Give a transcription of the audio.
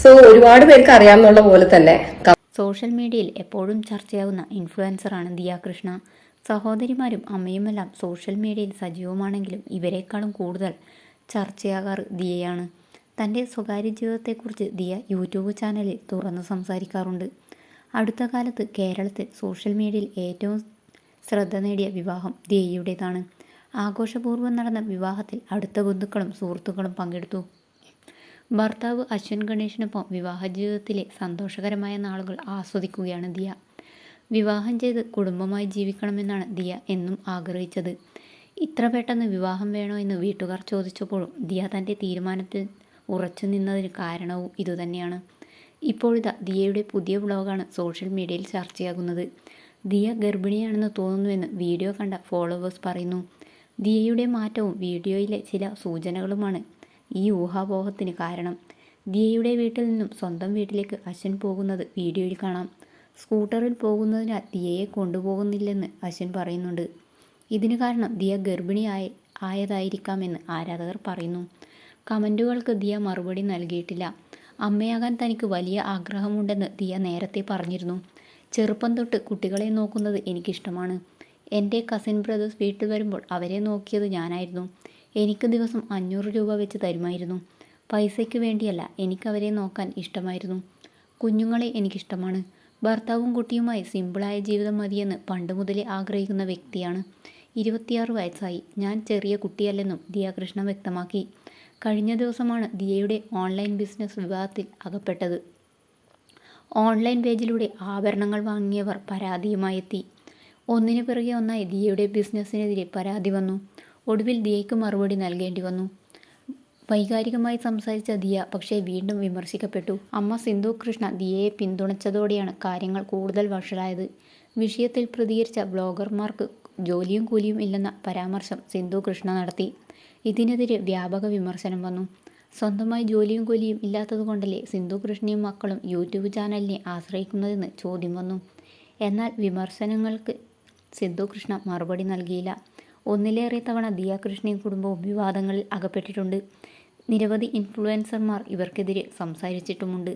So ഒരുപാട് പേർക്ക് അറിയാമെന്നുള്ള പോലെ തന്നെ സോഷ്യൽ മീഡിയയിൽ എപ്പോഴും ചർച്ചയാകുന്ന ഇൻഫ്ലുവൻസറാണ് ദിയ കൃഷ്ണ. സഹോദരിമാരും അമ്മയുമെല്ലാം സോഷ്യൽ മീഡിയയിൽ സജീവമാണെങ്കിലും ഇവരെക്കാളും കൂടുതൽ ചർച്ചയാകാറ് ദിയയാണ്. തൻ്റെ സ്വകാര്യ ജീവിതത്തെക്കുറിച്ച് ദിയ യൂട്യൂബ് ചാനലിൽ തുറന്ന് സംസാരിക്കാറുണ്ട്. അടുത്ത കാലത്ത് കേരളത്തിൽ സോഷ്യൽ മീഡിയയിൽ ഏറ്റവും ശ്രദ്ധ നേടിയ വിവാഹം ദിയയുടേതാണ്. ആഘോഷപൂർവ്വം നടന്ന വിവാഹത്തിൽ അടുത്ത ബന്ധുക്കളും സുഹൃത്തുക്കളും പങ്കെടുത്തു. ഭർത്താവ് അശ്വിൻ ഗണേഷിനൊപ്പം വിവാഹ ജീവിതത്തിലെ സന്തോഷകരമായ നാളുകൾ ആസ്വദിക്കുകയാണ് ദിയ. വിവാഹം ചെയ്ത് കുടുംബമായി ജീവിക്കണമെന്നാണ് ദിയ എന്നും ആഗ്രഹിച്ചത്. ഇത്ര പെട്ടെന്ന് വിവാഹം വേണോ എന്ന് വീട്ടുകാർ ചോദിച്ചപ്പോഴും ദിയ തൻ്റെ തീരുമാനത്തിൽ ഉറച്ചു നിന്നതിന് കാരണവും ഇതുതന്നെയാണ്. ഇപ്പോഴിതാ ദിയയുടെ പുതിയ വ്ളോഗാണ് സോഷ്യൽ മീഡിയയിൽ ചർച്ചയാകുന്നത്. ദിയ ഗർഭിണിയാണെന്ന് തോന്നുന്നുവെന്ന് വീഡിയോ കണ്ട ഫോളോവേഴ്സ് പറയുന്നു. ദിയയുടെ മാറ്റവും വീഡിയോയിലെ ചില സൂചനകളുമാണ് ഈ ഊഹാപോഹത്തിന് കാരണം. ദിയയുടെ വീട്ടിൽ നിന്നും സ്വന്തം വീട്ടിലേക്ക് അശ്വിൻ പോകുന്നത് വീഡിയോയിൽ കാണാം. സ്കൂട്ടറിൽ പോകുന്നതിനാൽ ദിയയെ കൊണ്ടുപോകുന്നില്ലെന്ന് അശ്വിൻ പറയുന്നുണ്ട്. ഇതിന് കാരണം ദിയ ആയതായിരിക്കാമെന്ന് ആരാധകർ പറയുന്നു. കമൻറ്റുകൾക്ക് ദിയ മറുപടി നൽകിയിട്ടില്ല. അമ്മയാകാൻ തനിക്ക് വലിയ ആഗ്രഹമുണ്ടെന്ന് ദിയ നേരത്തെ പറഞ്ഞിരുന്നു. ചെറുപ്പം തൊട്ട് കുട്ടികളെ നോക്കുന്നത് എനിക്കിഷ്ടമാണ്. എൻ്റെ കസിൻ ബ്രദേഴ്സ് വീട്ടിൽ വരുമ്പോൾ അവരെ നോക്കിയത് ഞാനായിരുന്നു. എനിക്ക് ദിവസം 500 രൂപ വെച്ച് തരുമായിരുന്നു. പൈസയ്ക്ക് വേണ്ടിയല്ല, എനിക്കവരെ നോക്കാൻ ഇഷ്ടമായിരുന്നു. കുഞ്ഞുങ്ങളെ എനിക്കിഷ്ടമാണ്. ഭർത്താവും കുട്ടിയുമായി സിമ്പിളായ ജീവിതം മതിയെന്ന് പണ്ട് മുതലേ ആഗ്രഹിക്കുന്ന വ്യക്തിയാണ്. 26 വയസ്സായി. ഞാൻ ചെറിയ കുട്ടിയല്ലെന്നും ദിയ കൃഷ്ണ വ്യക്തമാക്കി. കഴിഞ്ഞ ദിവസമാണ് ദിയയുടെ ഓൺലൈൻ ബിസിനസ് വിവാദത്തിൽ അകപ്പെട്ടത്. ഓൺലൈൻ പേജിലൂടെ ആഭരണങ്ങൾ വാങ്ങിയവർ പരാതിയുമായി എത്തി. ഒന്നിനു പിറകെ ഒന്നായി ദിയയുടെ ബിസിനസ്സിനെതിരെ പരാതി വന്നു. ഒടുവിൽ ദിയയ്ക്ക് മറുപടി നൽകേണ്ടി വന്നു. വൈകാരികമായി സംസാരിച്ച ദിയ പക്ഷേ വീണ്ടും വിമർശിക്കപ്പെട്ടു. അമ്മ സിന്ധു കൃഷ്ണ ദിയയെ പിന്തുണച്ചതോടെയാണ് കാര്യങ്ങൾ കൂടുതൽ വഷളായത്. വിഷയത്തിൽ പ്രതികരിച്ച ബ്ലോഗർമാർക്ക് ജോലിയും കൂലിയും ഇല്ലെന്ന പരാമർശം സിന്ധു കൃഷ്ണ നടത്തി. ഇതിനെതിരെ വ്യാപക വിമർശനം വന്നു. സ്വന്തമായി ജോലിയും കൂലിയും ഇല്ലാത്തതുകൊണ്ടല്ലേ സിന്ധു കൃഷ്ണയും മക്കളും യൂട്യൂബ് ചാനലിനെ ആശ്രയിക്കുന്നതെന്ന് ചോദ്യം വന്നു. എന്നാൽ വിമർശനങ്ങൾക്ക് സിന്ധു കൃഷ്ണ മറുപടി നൽകിയില്ല. ഒന്നിലേറെ തവണ ദിയ കൃഷ്ണയും കുടുംബവും വിവാദങ്ങളിൽ അകപ്പെട്ടിട്ടുണ്ട്. നിരവധി ഇൻഫ്ലുവൻസർമാർ ഇവർക്കെതിരെ സംസാരിച്ചിട്ടുമുണ്ട്.